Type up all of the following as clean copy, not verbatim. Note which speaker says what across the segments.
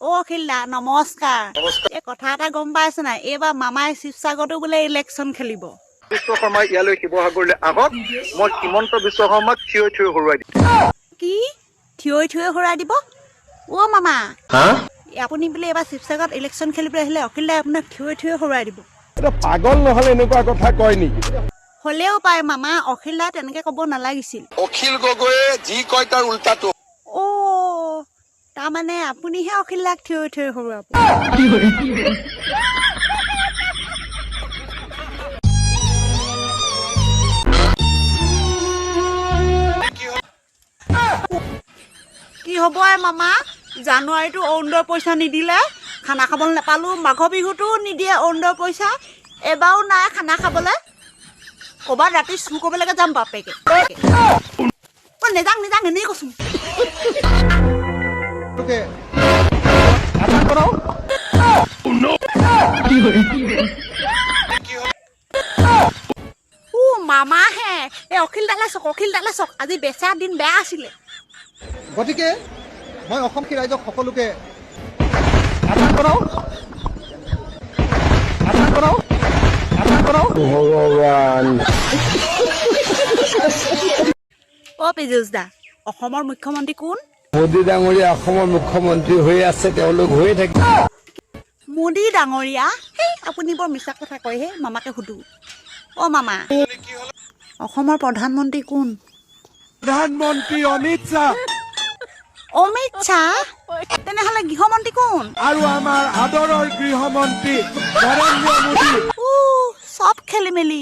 Speaker 1: অখিলা নমস্কাৰ এই কথা এটা গম পাইছ নাই এইবাৰ মামাই শিৱসাগৰতো বোলে ইলেকশ্যন খেলিব
Speaker 2: বিশ্ব শৰ্মা ইয়ালৈ শিৱসাগৰলৈ আহক মই হিমন্ত বিশ্ব শৰ্মাক থিয় হৰুৱাই দিম
Speaker 1: কি থিয় হৰাই দিব অ মামা আপুনি বোলে এইবাৰ শিৱসাগৰত ইলেকশ্যন খেলিবলৈ আহিলে অখিলাই আপোনাক থিয় হৰুৱাই দিব
Speaker 3: এটা পাগল নহলে এনেকুৱা কথা কয় নেকি
Speaker 1: হলেও পায় মামা অখিলা তেনেকে ক'ব নালাগিছিল
Speaker 4: অখিল গগৈয়ে যি কয় তাৰ উল্টাটো
Speaker 1: অ তাৰমানে আপুনিহে অখিলাক থিয় হৰুৱাব কি হ'ব মামা জানুৱাৰীটো অৰুণোদয় পইচা নিদিলে খানা খাবলৈ নাপালো মাঘৰ বিহুতো নিদিয়ে অৰুণোদয় পইচা এবাৰো নাই খানা খাবলৈ ক'ৰবাত ৰাতি চুৰ কৰিবলৈকে যাম বাপেকে নেযাং এনেই কৈছো মামা হে এই অখিল দালে চক আজি বেচা দিন বেয়া আছিলে
Speaker 5: গতিকে মই অসমী ৰাইজক সকলোকে
Speaker 3: ভগৱান
Speaker 1: অ পীযুষ দা অসমৰ মুখ্যমন্ত্ৰী কোন
Speaker 3: মোদী ডাঙৰীয়া অসমৰ মুখ্যমন্ত্ৰী হৈ আছে তেওঁলোক হৈয়ে থাকে
Speaker 1: মোদী ডাঙৰীয়া হেই আপুনি বৰ মিছা কথা কয় হে মামাকে সুধো অ মামা অসমৰ প্ৰধানমন্ত্ৰী কোন
Speaker 3: প্ৰধানমন্ত্ৰী অমিত শ্বাহ
Speaker 1: অমিত শ্বাহ তেনেহ'লে গৃহমন্ত্ৰী কোন
Speaker 3: আৰু আমাৰ আদৰৰ গৃহমন্ত্ৰী নৰেন্দ্ৰ মোদী
Speaker 1: চব খেলি মেলি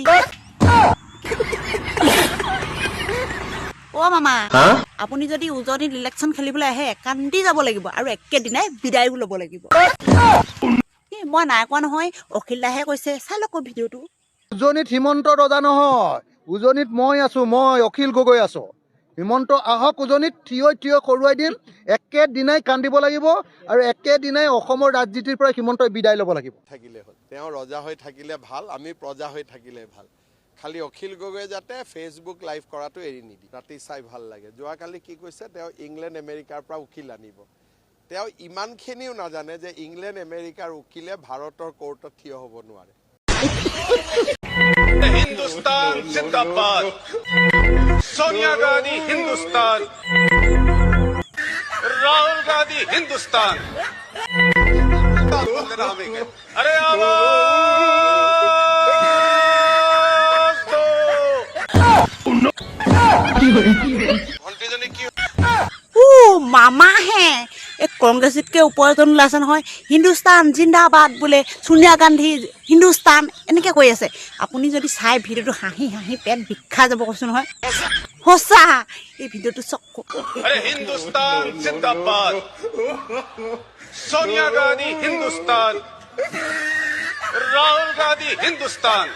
Speaker 1: অ মামা আপুনি যদি উজনিত ইলেকশ্যন খেলিবলৈ আহে কান্দি যাব লাগিব আৰু একেদিনাই বিদায়ো ল'ব লাগিব মই নাই কোৱা নহয় অখিল দাহে কৈছে চাই লওক ভিডিঅ'টো
Speaker 5: উজনিত হিমন্ত ৰজা নহয় উজনিত মই আছো মই অখিল গগৈ আছো হিমন্ত আহক উজনিত থিয় হৰুৱাই দিম একেদিনাই কান্দিব লাগিব আৰু একেদিনাই অসমৰ ৰাজনীতিৰ পৰা হিমন্তই বিদায় ল'ব লাগিব
Speaker 4: থাকিলে হ'ল তেওঁ ৰজা হৈ থাকিলে ভাল আমি প্ৰজা হৈ থাকিলে ভাল খালি অখিল গগৈ যাতে ফেচবুক লাইভ কৰাটো এৰি নিদি ৰাতি চাই ভাল লাগে যোৱাকালি কি কৈছে তেওঁ ইংলেণ্ড আমেৰিকাৰ পৰা উকিল আনিব তেওঁ ইমানখিনিও নাজানে যে ইংলেণ্ড আমেৰিকাৰ উকিলে ভাৰতৰ কোৰ্টত থিয় হ'ব নোৱাৰে
Speaker 6: हिंदुस्तान जिंदाबाद सोनिया गांधी हिंदुस्तान राहुल गांधी हिंदुस्तान अरे आवाज दो घंटी की
Speaker 1: মামা হে এই কংগ্ৰেছতকৈ ওপৰ এজন ওলাইছে নহয় হিন্দুস্তান জিন্দাবাদ বোলে সোনিয়া গান্ধী হিন্দুস্তান এনেকৈ কৈ আছে আপুনি যদি চাই ভিডিঅ'টো হাঁহি পেট বিষাই যাব কৈছো নহয় সঁচা এই ভিডিঅ'টো চক
Speaker 6: अरे हिंदुस्तान जिंदाबाद सोनिया गांधी हिंदुस्तान राहुल गांधी हिंदुस्तान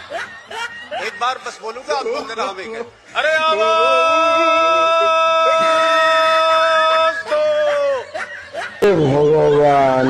Speaker 6: एक बार बस बोलूंगा आप बोलते रहेंगे अरे आवाज दो
Speaker 3: ভগৱান